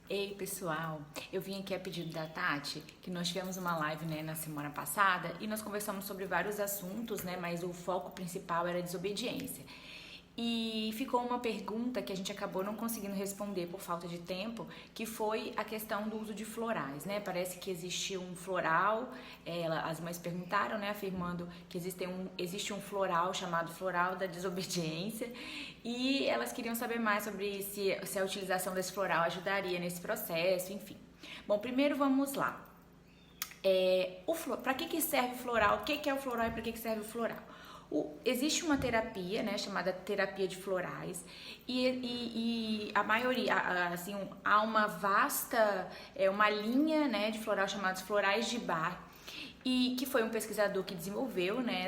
Ei, pessoal, eu vim aqui a pedido da Tati, que nós tivemos uma live, né, na semana passada e nós conversamos sobre vários assuntos, né, mas o foco principal era desobediência. E ficou uma pergunta que a gente acabou não conseguindo responder por falta de tempo, que foi a questão do uso de florais, né? Parece que existe um floral, as mães perguntaram, né, afirmando que existe um floral chamado floral da desobediência, e elas queriam saber mais sobre se a utilização desse floral ajudaria nesse processo, enfim. Bom, primeiro vamos lá. Para que serve o floral? O que é o floral e para que serve o floral? Existe uma terapia, né, chamada terapia de florais, e a maioria, assim, há uma vasta, uma linha, né, de floral chamados florais de Bach, e que foi um pesquisador que desenvolveu, né,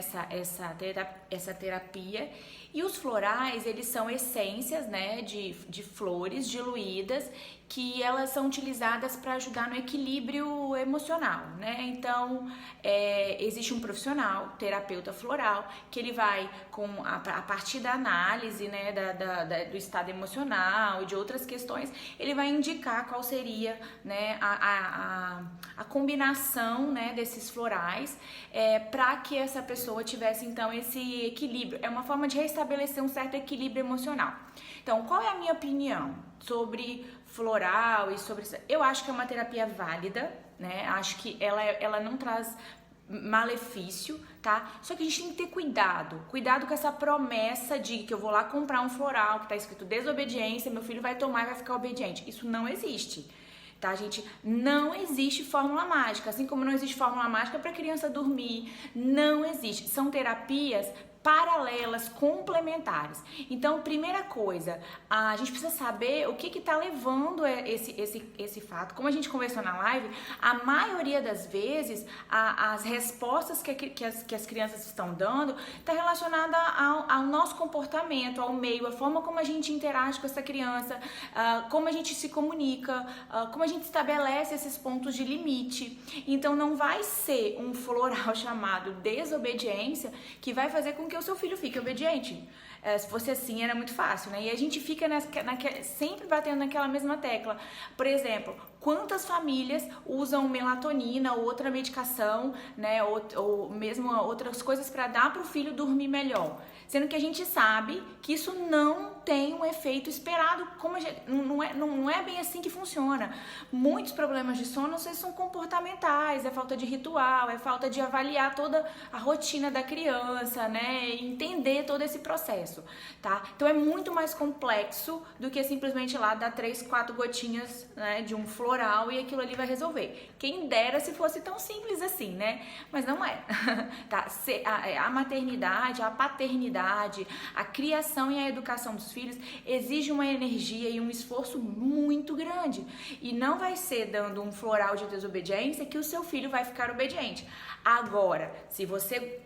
essa terapia. E os florais, eles são essências, né, de flores diluídas, que elas são utilizadas para ajudar no equilíbrio emocional, né? Então, existe um profissional, terapeuta floral, que ele vai, a partir da análise, né, do estado emocional e de outras questões, ele vai indicar qual seria, né, a combinação, né, desses florais, para que essa pessoa tivesse, então, esse equilíbrio. É uma forma de restabelecer um certo equilíbrio emocional. Então, qual é a minha opinião sobre floral e sobre isso? Eu acho que é uma terapia válida, né? Acho que ela não traz malefício, tá? Só que a gente tem que ter cuidado com essa promessa de que eu vou lá comprar um floral que tá escrito desobediência, meu filho vai tomar e vai ficar obediente. Isso não existe. Tá, gente? Não existe fórmula mágica, assim como não existe fórmula mágica para criança dormir, não existe. São terapias paralelas, complementares. Então, primeira coisa, a gente precisa saber o que está levando esse fato. Como a gente conversou na live, a maioria das vezes, as respostas que as crianças estão dando está relacionada ao nosso comportamento, ao meio, a forma como a gente interage com essa criança, como a gente se comunica, como a gente estabelece esses pontos de limite. Então, não vai ser um floral chamado desobediência que vai fazer com que o seu filho fique obediente. Se fosse assim, era muito fácil, né? E a gente fica sempre batendo naquela mesma tecla. Por exemplo, quantas famílias usam melatonina ou outra medicação, né? Ou mesmo outras coisas para dar para o filho dormir melhor. Sendo que a gente sabe que isso não tem um efeito esperado, não é bem assim que funciona. Muitos problemas de sono, às vezes, são comportamentais, é falta de ritual, é falta de avaliar toda a rotina da criança, né? E entender todo esse processo, tá? Então é muito mais complexo do que simplesmente lá dar 3, 4 gotinhas, né, de um floral e aquilo ali vai resolver. Quem dera se fosse tão simples assim, né? Mas não é, tá? A maternidade, a paternidade, a criação e a educação dos filhos exige uma energia e um esforço muito grande. E não vai ser dando um floral de desobediência que o seu filho vai ficar obediente. Agora, se você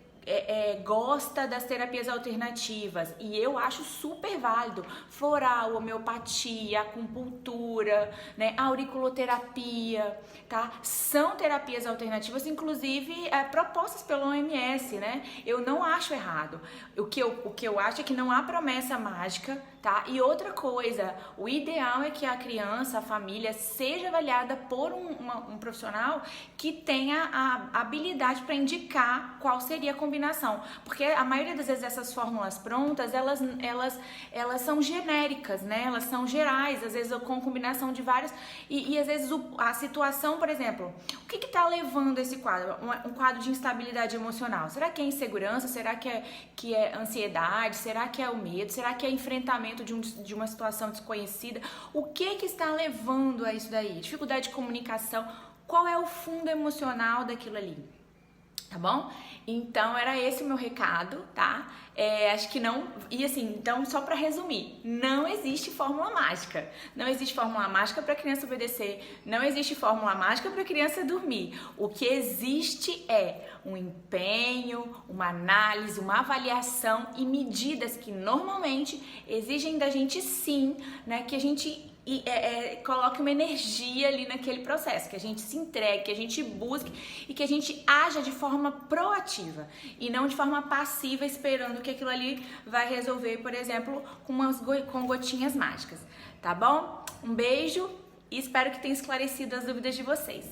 gosta das terapias alternativas, e eu acho super válido, floral, homeopatia, acupuntura, né, auriculoterapia, tá? São terapias alternativas, inclusive propostas pelo OMS, né? Eu não acho errado. O que eu acho é que não há promessa mágica, tá? E outra coisa, o ideal é que a criança, a família, seja avaliada por um profissional que tenha a habilidade para indicar qual seria a combinação, porque a maioria das vezes essas fórmulas prontas, elas são genéricas, né? Elas são gerais, às vezes com combinação de várias, e às vezes a situação, por exemplo, o que está levando esse quadro? Um quadro de instabilidade emocional. Será que é insegurança? Será que é ansiedade? Será que é o medo? Será que é enfrentamento de uma situação desconhecida? O que está levando a isso daí? Dificuldade de comunicação? Qual é o fundo emocional daquilo ali? Tá bom? Então, era esse o meu recado, tá? Acho que não... E assim, então, só pra resumir, não existe fórmula mágica. Não existe fórmula mágica pra criança obedecer. Não existe fórmula mágica pra criança dormir. O que existe é um empenho, uma análise, uma avaliação e medidas que normalmente exigem da gente, sim, né? Que a gente coloque uma energia ali naquele processo, que a gente se entregue, que a gente busque e que a gente haja de forma proativa e não de forma passiva, esperando que aquilo ali vai resolver, por exemplo, com gotinhas mágicas, tá bom? Um beijo e espero que tenha esclarecido as dúvidas de vocês.